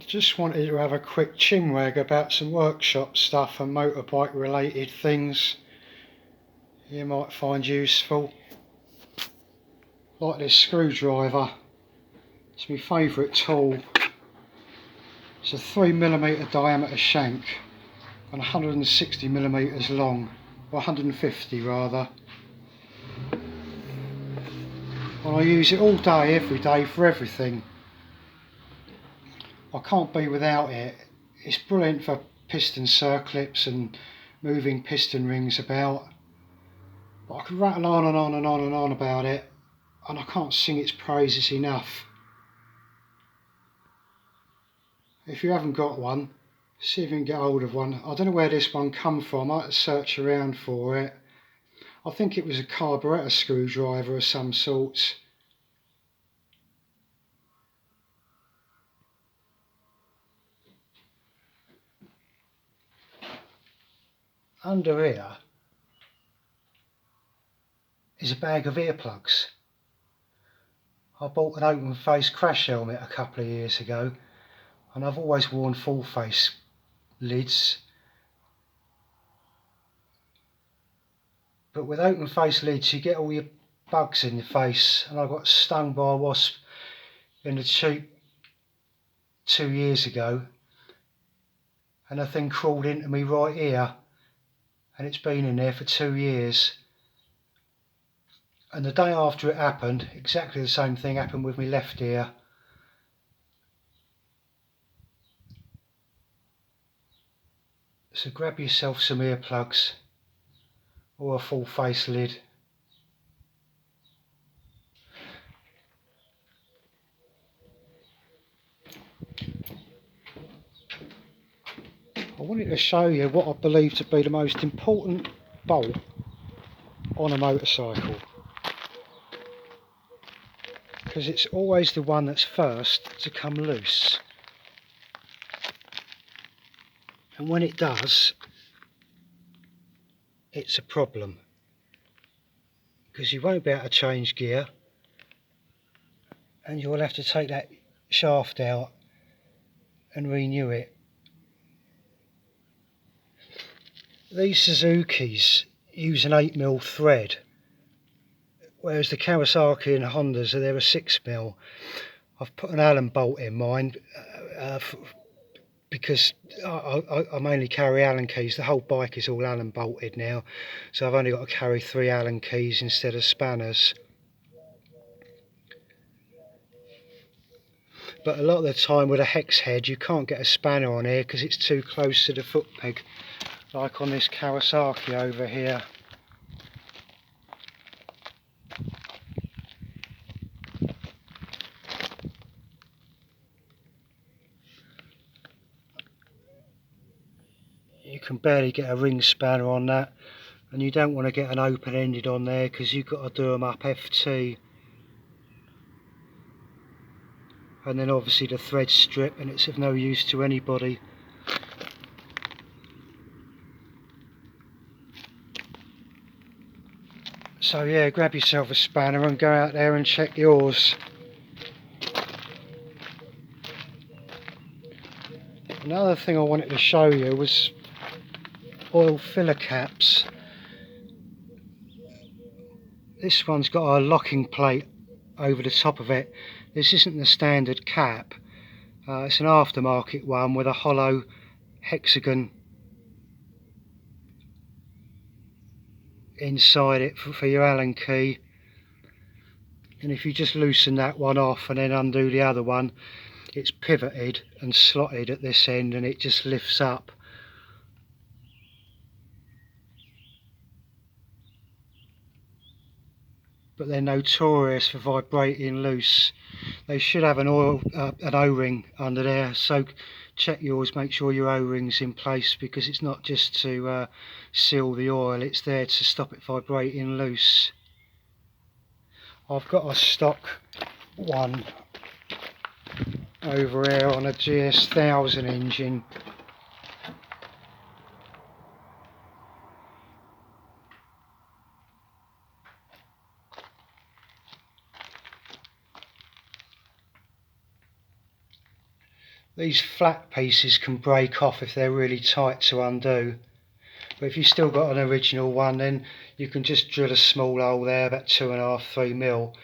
Just wanted to have a quick chinwag about some workshop stuff and motorbike related things you might find useful. Like this screwdriver, it's my favourite tool. It's a 3mm diameter shank and 160mm long, or 150 rather. And I use it all day, every day, for everything. I can't be without it. It's brilliant for piston circlips and moving piston rings about. But I could rattle on and on and on and on about it, and I can't sing its praises enough. If you haven't got one, see if you can get hold of one. I don't know where this one come from. I had to search around for it. I think it was a carburettor screwdriver of some sort. Under here is a bag of earplugs. I bought an open face crash helmet a couple of years ago, and I've always worn full face lids. But with open face lids you get all your bugs in your face, and I got stung by a wasp in the cheek 2 years ago, and the thing crawled into me right ear, and it's been in there for 2 years. And the day after it happened, exactly the same thing happened with my left ear. So grab yourself some earplugs or a full face lid. I wanted to show you what I believe to be the most important bolt on a motorcycle, because it's always the one that's first to come loose, and when it does, it's a problem, because you won't be able to change gear and you'll have to take that shaft out and renew it. These Suzukis use an 8mm thread, whereas the Kawasaki and Hondas they're a 6mm. I've put an Allen bolt in mine because I mainly carry Allen keys. The whole bike is all Allen bolted now, so I've only got to carry 3 Allen keys instead of spanners. But a lot of the time with a hex head you can't get a spanner on here because it's too close to the foot peg, like on this Kawasaki over here. You can barely get a ring spanner on that, and you don't want to get an open-ended on there because you've got to do them up FT. And then obviously the thread strip, and it's of no use to anybody. So yeah, grab yourself a spanner and go out there and check yours. Another thing I wanted to show you was oil filler caps. This one's got a locking plate over the top of it. This isn't the standard cap. It's an aftermarket one with a hollow hexagon inside it for your Allen key. And if you just loosen that one off and then undo the other one, it's pivoted and slotted at this end and it just lifts up. But they're notorious for vibrating loose. They should have an O-ring under there, so check yours, make sure your O-ring's in place, because it's not just to seal the oil, it's there to stop it vibrating loose. I've got a stock one over here on a GS1000 engine. These flat pieces can break off if they're really tight to undo, but if you've still got an original one, then you can just drill a small hole there, about 2.5–3 mil,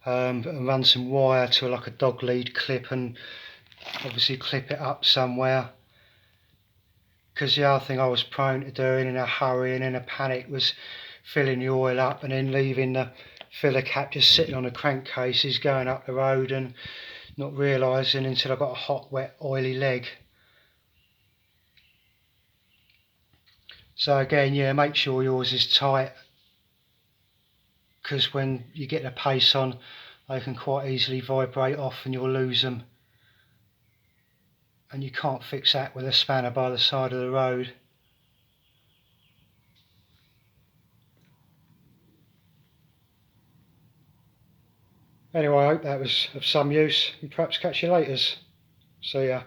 and run some wire to like a dog lead clip and obviously clip it up somewhere. Because the other thing I was prone to doing in a hurry and in a panic was filling the oil up and then leaving the filler cap just sitting on the crankcases going up the road and not realising until I got a hot, wet, oily leg. So again, yeah, make sure yours is tight, because when you get the pace on, they can quite easily vibrate off and you'll lose them. And you can't fix that with a spanner by the side of the road. Anyway, I hope that was of some use, and perhaps catch you later. See ya.